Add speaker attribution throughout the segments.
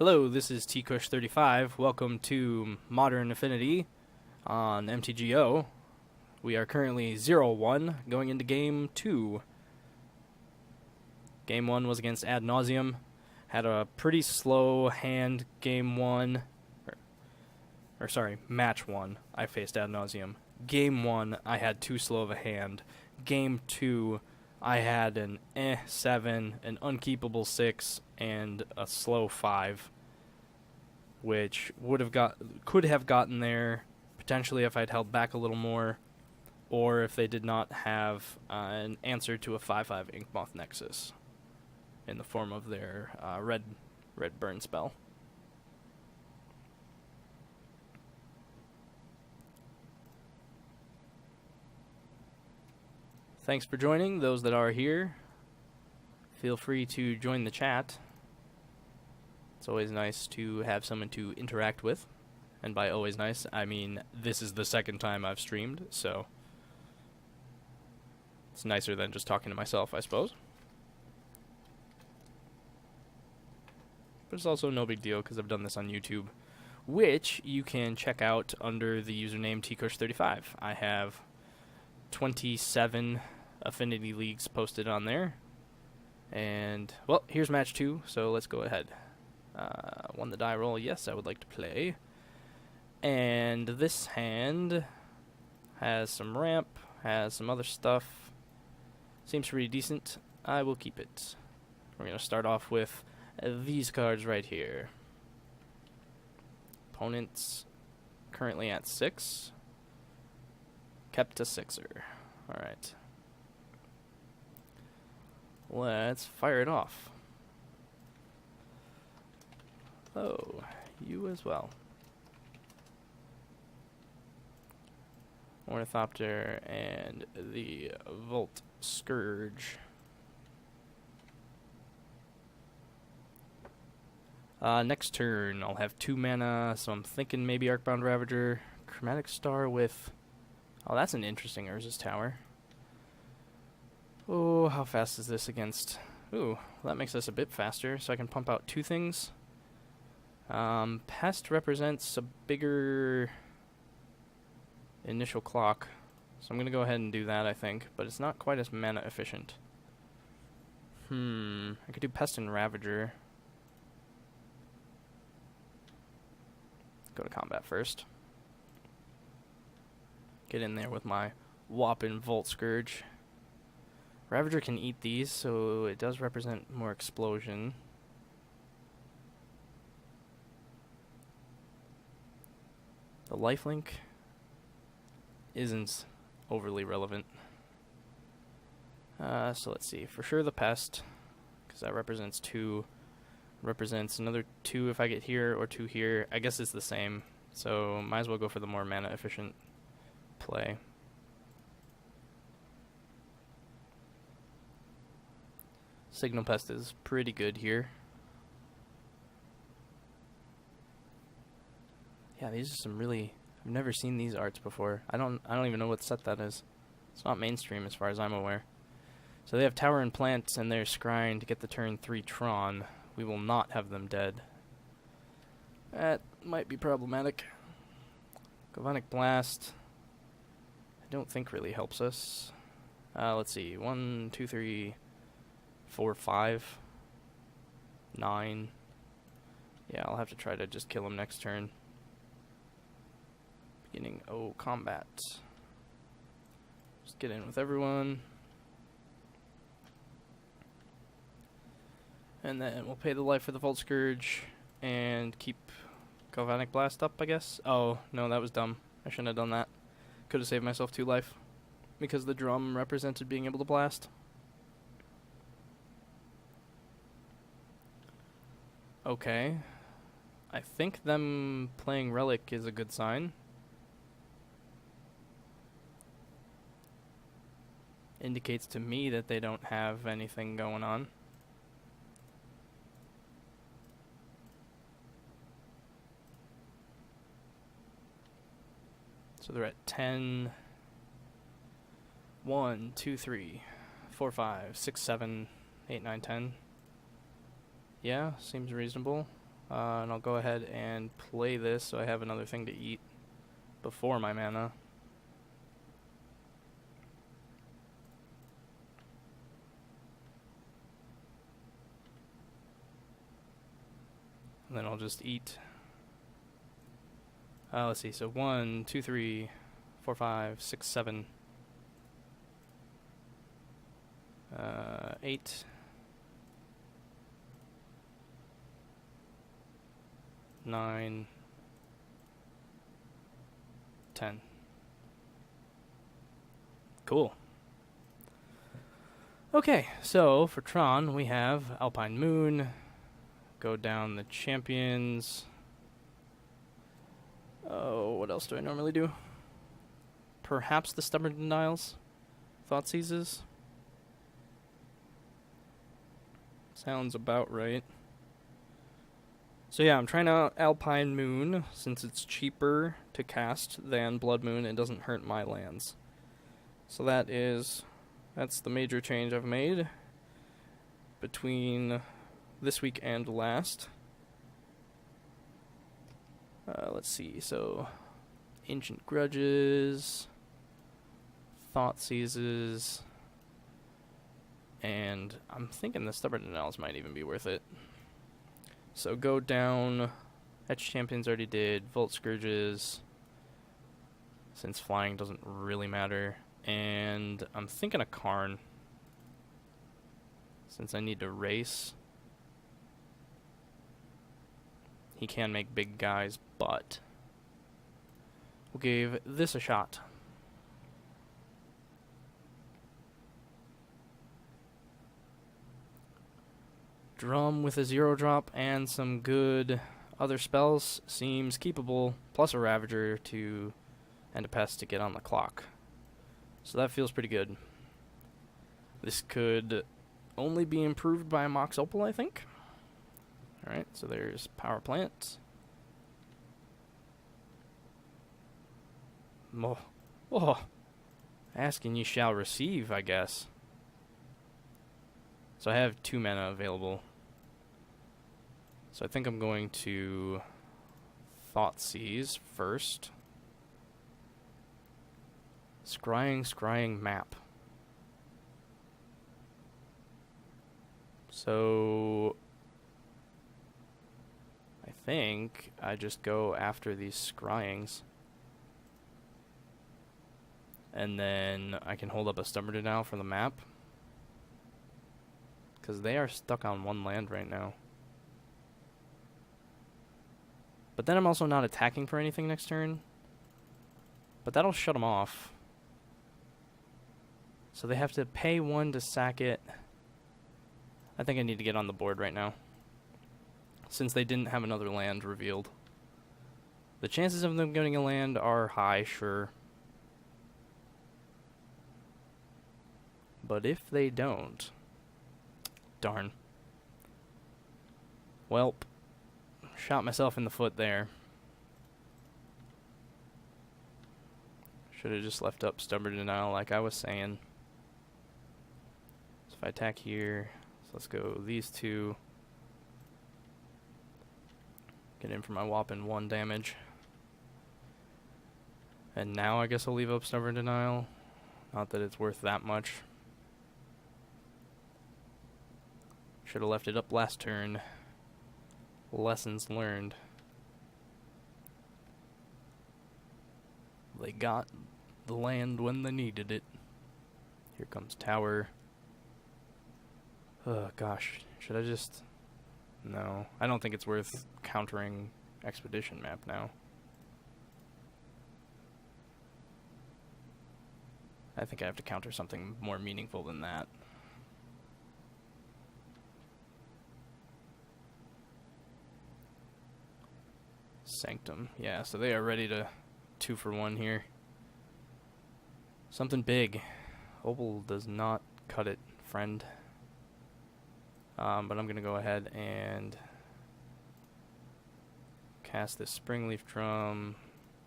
Speaker 1: Hello, this is TKush35. Welcome to Modern Affinity on MTGO. We are currently 0-1 going into Game 2. Game 1 was against Ad Nauseam. Had a pretty slow hand Game 1. Match 1. I faced Ad Nauseam. Game 1, I had too slow of a hand. Game 2, I had an 7, an unkeepable 6, and a slow 5, which could have gotten there potentially if I'd held back a little more, or if they did not have an answer to a 5/5 Inkmoth Nexus in the form of their red burn spell. Thanks for joining, those that are here. Feel free to join the chat. It's always nice to have someone to interact with. And by always nice, I mean this is the second time I've streamed, so it's nicer than just talking to myself, I suppose. But it's also no big deal because I've done this on YouTube, which you can check out under the username TKush35. I have 27 Affinity Leagues posted on there. And, well, here's match 2, so let's go ahead. Won the die roll, yes, I would like to play. And this hand has some ramp, has some other stuff. Seems pretty decent. I will keep it. We're going to start off with these cards right here. Opponents currently at 6. Kept a 6er. Alright. Let's fire it off. Oh, you as well. Ornithopter and the Volt Scourge. Next turn, I'll have 2 mana, so I'm thinking maybe Arcbound Ravager. Chromatic Star with... Oh, that's an interesting Urza's Tower. Oh, how fast is this against... Ooh, that makes us a bit faster, so I can pump out 2 things. Pest represents a bigger initial clock, so I'm going to go ahead and do that, I think, but it's not quite as mana efficient. I could do Pest and Ravager. Go to combat first. Get in there with my whopping Volt Scourge. Ravager can eat these, so it does represent more explosion. The lifelink isn't overly relevant. So let's see. For sure the Pest, because that represents 2. Represents another 2 if I get here, or 2 here. I guess it's the same, so might as well go for the more mana efficient play. Signal Pest is pretty good here. Yeah, these are some really... I've never seen these arts before. I don't even know what set that is. It's not mainstream as far as I'm aware. So they have Tower and Plants, and they're scrying to get the turn 3 Tron. We will not have them dead. That might be problematic. Galvanic Blast, I don't think really helps us. Let's see. 1, 2, 3, 4, 5, 9. Yeah, I'll have to try to just kill him next turn. Beginning combat. Just get in with everyone. And then we'll pay the life for the Volt Scourge and keep Galvanic Blast up, I guess. Oh, no, that was dumb. I shouldn't have done that. Could have saved myself 2 life because the drum represented being able to blast. Okay. I think them playing Relic is a good sign. Indicates to me that they don't have anything going on. So they're at 10. 1, 2, 3, 4, 5, 6, 7, 8, 9, 10. Yeah, seems reasonable. And I'll go ahead and play this so I have another thing to eat before my mana. And then I'll just eat. Let's see, so 1, 2, 3, 4, 5, 6, 7, 8, 9, 10. Cool. Okay, so for Tron, we have Alpine Moon, go down the champions. Oh, what else do I normally do? Perhaps the Stubborn Denials? Thought Seizes? Sounds about right. So yeah, I'm trying out Alpine Moon, since it's cheaper to cast than Blood Moon and doesn't hurt my lands. So that's the major change I've made between this week and last. Let's see, so Ancient Grudges, Thought Seizes, and I'm thinking the Stubborn Denials might even be worth it. So go down, Etched Champions already did, Volt Scourges, since flying doesn't really matter, and I'm thinking a Karn, since I need to race. He can make big guys, but we'll give this a shot. Drum with a 0-drop and some good other spells seems keepable, plus a Ravager and a Pest to get on the clock. So that feels pretty good. This could only be improved by a Mox Opal, I think. Alright, so there's Power Plant. Oh, ask and you shall receive, I guess. So I have 2 mana available. So I think I'm going to Thoughtseize first. Scrying map. So I think I just go after these scryings. And then I can hold up a Stubborn Denial for the map. Because they are stuck on 1 land right now. But then I'm also not attacking for anything next turn. But that'll shut them off. So they have to pay 1 to sack it. I think I need to get on the board right now, since they didn't have another land revealed. The chances of them getting a land are high, sure. But if they don't... Darn. Welp. Shot myself in the foot there. Should have just left up Stubborn Denial like I was saying. So if I attack here, so let's go these 2. Get in for my whopping 1 damage. And now I guess I'll leave up Stubborn Denial. Not that it's worth that much. Should have left it up last turn. Lessons learned. They got the land when they needed it. Here comes Tower. Oh gosh, should I just... No, I don't think it's worth countering Expedition map now. I think I have to counter something more meaningful than that. Sanctum. Yeah, so they are ready to 2 for 1 here. Something big. Opal does not cut it, friend. But I'm going to go ahead and cast this Springleaf Drum,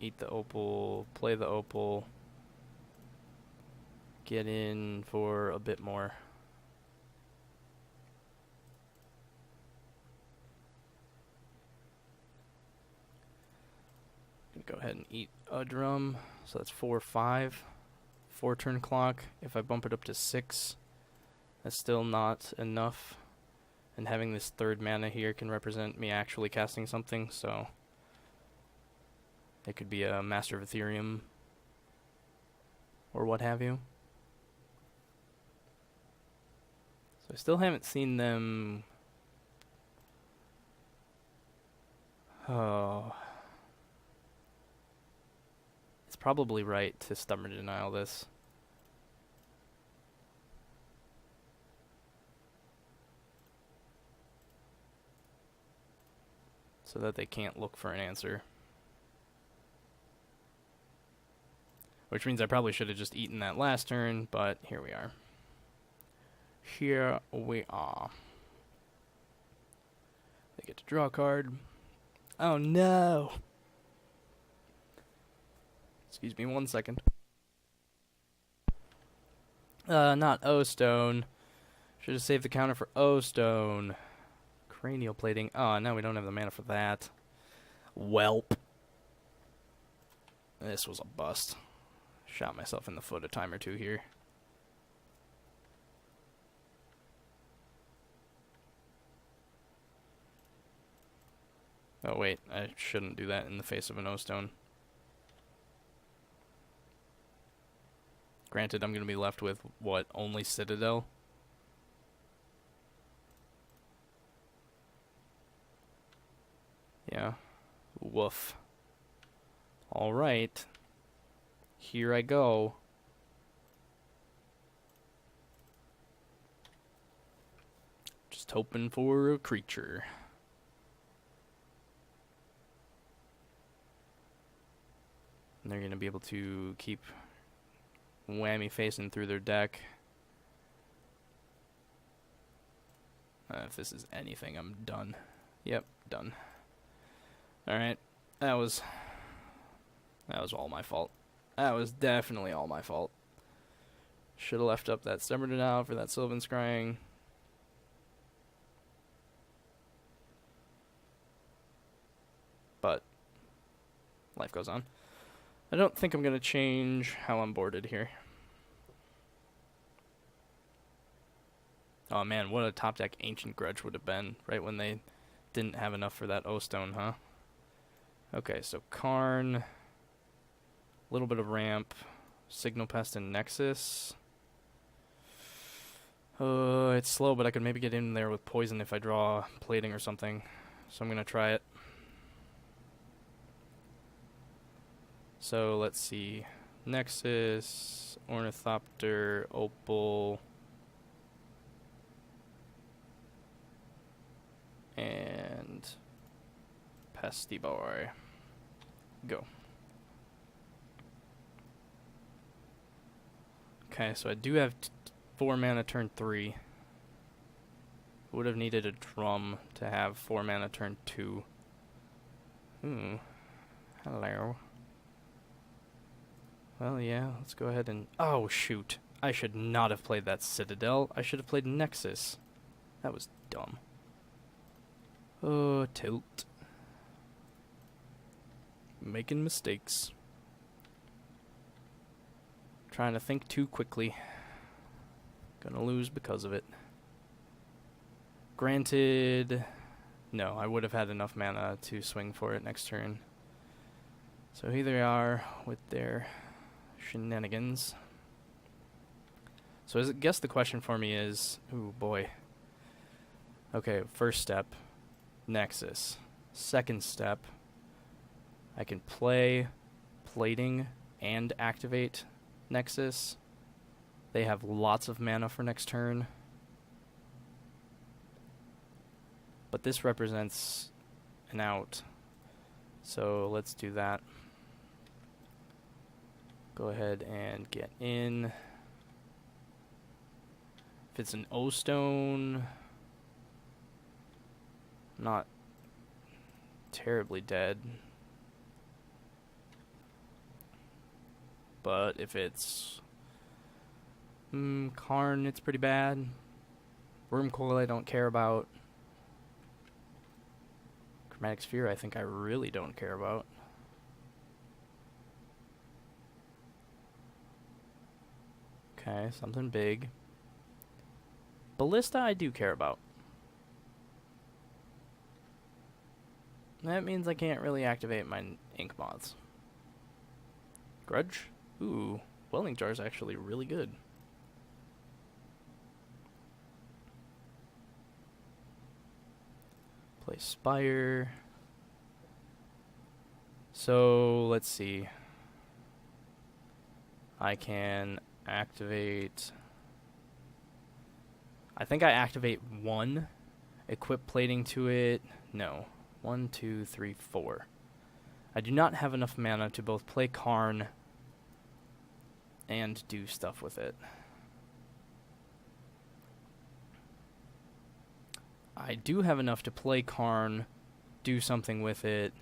Speaker 1: eat the Opal, play the Opal, get in for a bit more. ahead and eat a drum. So that's 4, 5. 4 turn clock. If I bump it up to 6, that's still not enough. And having this 3rd mana here can represent me actually casting something, so it could be a Master of Ethereum or what have you. So I still haven't seen them... Oh... It's probably right to Stubborn Denial this. So that they can't look for an answer. Which means I probably should have just eaten that last turn, but here we are. Here we are. They get to draw a card. Oh no! Excuse me 1 second. Not O-Stone. Should have saved the counter for O-Stone. Cranial plating. Oh, no, we don't have the mana for that. Welp. This was a bust. Shot myself in the foot a time or two here. Oh, wait. I shouldn't do that in the face of an O-Stone. Granted, I'm going to be left with, what, only Citadel? Yeah. Woof. Alright. Here I go. Just hoping for a creature. And they're going to be able to keep whammy facing through their deck. If this is anything, I'm done. Yep, done. Alright, that was all my fault. That was definitely all my fault. Should have left up that Stubborn Denial for that Sylvan Scrying. But life goes on. I don't think I'm going to change how I'm boarded here. Oh man, what a top deck Ancient Grudge would have been, right when they didn't have enough for that O-Stone, huh? Okay, so Karn, a little bit of Ramp, Signal Pest and Nexus. It's slow, but I could maybe get in there with Poison if I draw Plating or something. So I'm going to try it. So let's see. Nexus, Ornithopter, Opal, and Pesty Boy. Go. Okay, so I do have 4 mana turn 3. Would have needed a drum to have 4 mana turn 2. Hello. Well, yeah, let's go ahead and... Oh, shoot. I should not have played that Citadel. I should have played Nexus. That was dumb. Oh, tilt. Making mistakes. Trying to think too quickly. Gonna lose because of it. Granted... No, I would have had enough mana to swing for it next turn. So here they are with their shenanigans. So I guess the question for me is... Ooh, boy. Okay, first step. Nexus. Second step. I can play Plating and activate Nexus. They have lots of mana for next turn. But this represents an out. So let's do that. Go ahead and get in. If it's an O-Stone, not terribly dead. But if it's Karn, it's pretty bad. Wormcoil I don't care about. Chromatic Sphere I think I really don't care about. Okay, something big. Ballista I do care about. That means I can't really activate my ink moths. Grudge? Ooh, welding jar is actually really good. Play Spire. So, let's see. I can activate... I think I activate one. Equip plating to it. No. 1, 2, 3, 4. I do not have enough mana to both play Karn and do stuff with it. I do have enough to play Karn, do something with it,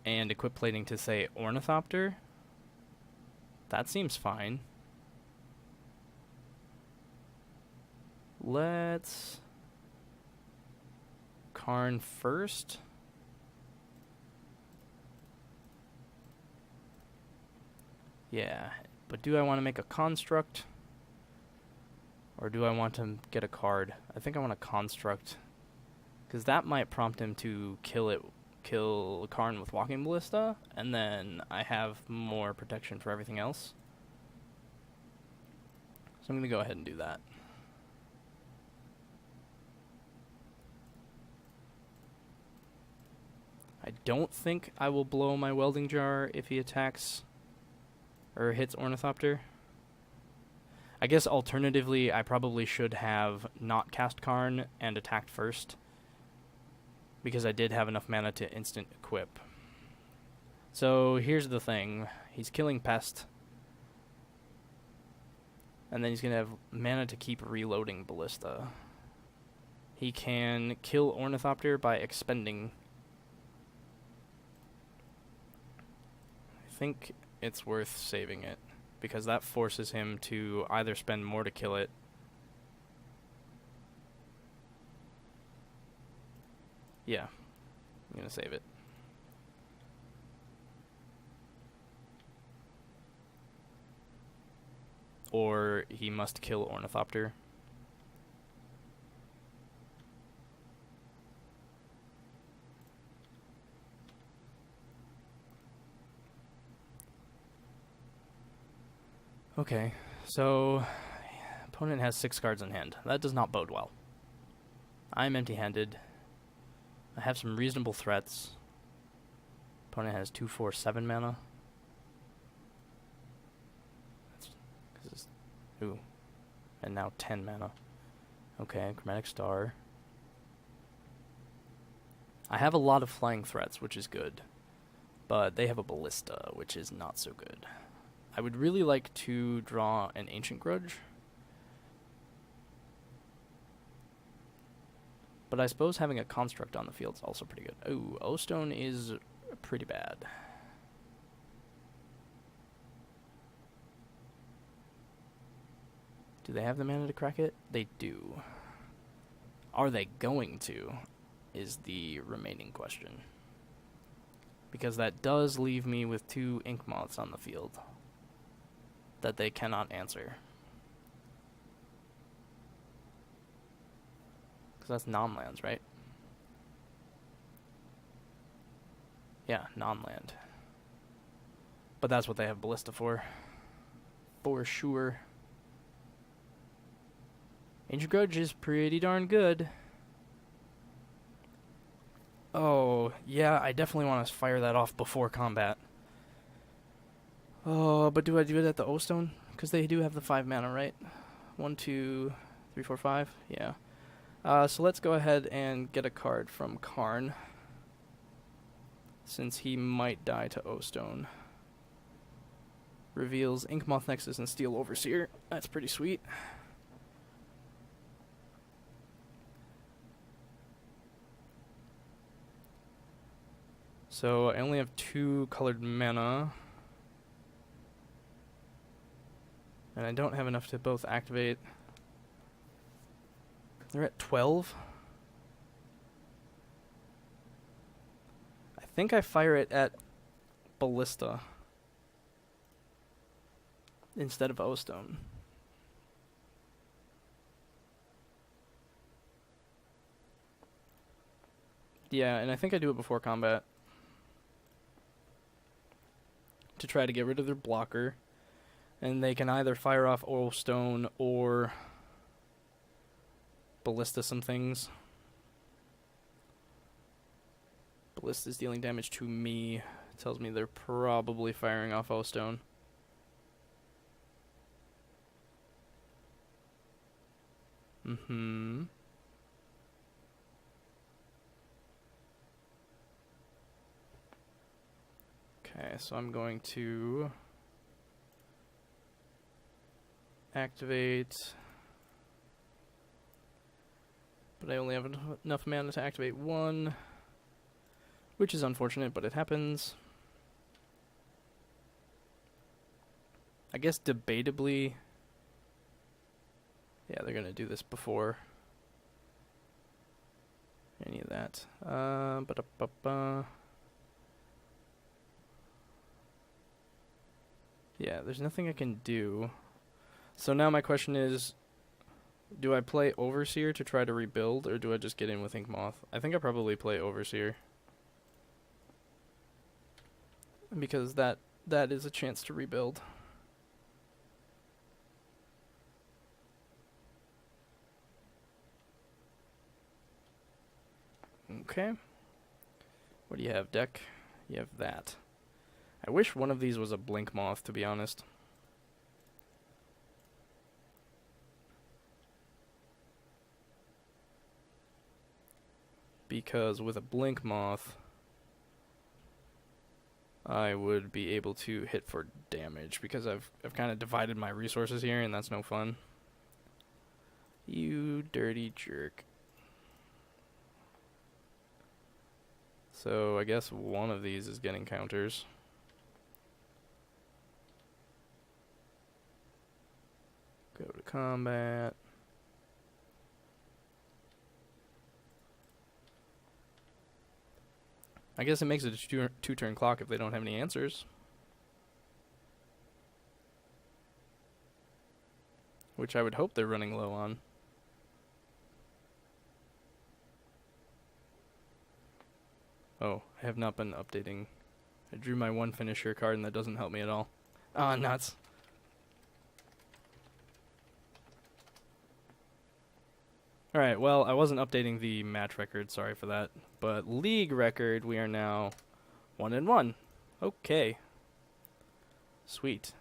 Speaker 1: and equip plating to, say, Ornithopter. That seems fine. Let's... Karn first. Yeah, but do I want to make a construct? Or do I want to get a card? I think I want a construct. Because that might prompt him to kill Karn with Walking Ballista, and then I have more protection for everything else. So I'm going to go ahead and do that. I don't think I will blow my welding jar if he attacks or hits Ornithopter. I guess alternatively, I probably should have not cast Karn and attacked first, because I did have enough mana to instant equip. So here's the thing. He's killing Pest, and then he's going to have mana to keep reloading Ballista. He can kill Ornithopter by expending. I think it's worth saving it, because that forces him to either spend more to kill it, yeah, I'm going to save it. Or he must kill Ornithopter. Okay, so opponent has 6 cards in hand. That does not bode well. I'm empty-handed. I have some reasonable threats. Opponent has 2, 4, 7 mana. Ooh. And now 10 mana. Okay, Chromatic Star. I have a lot of flying threats, which is good. But they have a Ballista, which is not so good. I would really like to draw an Ancient Grudge. But I suppose having a Construct on the field is also pretty good. Ooh, O-Stone is pretty bad. Do they have the mana to crack it? They do. Are they going to? Is the remaining question. Because that does leave me with 2 Ink Moths on the field that they cannot answer. Because that's non-lands, right? Yeah, non-land. But that's what they have Ballista for. For sure. Ancient Grudge is pretty darn good. Oh, yeah, I definitely want to fire that off before combat. Oh, but do I do it at the O-Stone? Because they do have the 5 mana, right? 1, 2, 3, 4, 5. Yeah. So let's go ahead and get a card from Karn, since he might die to O-Stone. Reveals Inkmoth Nexus and Steel Overseer. That's pretty sweet. So I only have 2 colored mana. And I don't have enough to both activate. They're at 12. I think I fire it at Ballista. instead of O-Stone. Yeah, and I think I do it before combat to try to get rid of their blocker. And they can either fire off O-Stone or Ballista some things. Ballista's dealing damage to me. It tells me they're probably firing off O-Stone. Mm-hmm. Okay, so I'm going to activate, but I only have enough mana to activate one, which is unfortunate, but it happens. I guess debatably, yeah, they're gonna do this before any of that. Yeah, there's nothing I can do. So now my question is, do I play Overseer to try to rebuild, or do I just get in with Ink Moth? I think I probably play Overseer, because that is a chance to rebuild. Okay. What do you have, deck? You have that. I wish one of these was a Blink Moth, to be honest. Because with a Blink Moth, I would be able to hit for damage, because I've kind of divided my resources here, and that's no fun. You dirty jerk. So I guess one of these is getting counters. Go to combat. I guess it makes it a two-turn clock if they don't have any answers. Which I would hope they're running low on. Oh, I have not been updating. I drew my one finisher card and that doesn't help me at all. Ah, nuts. Alright, well, I wasn't updating the match record, sorry for that. But league record, we are now 1-1. Okay. Sweet.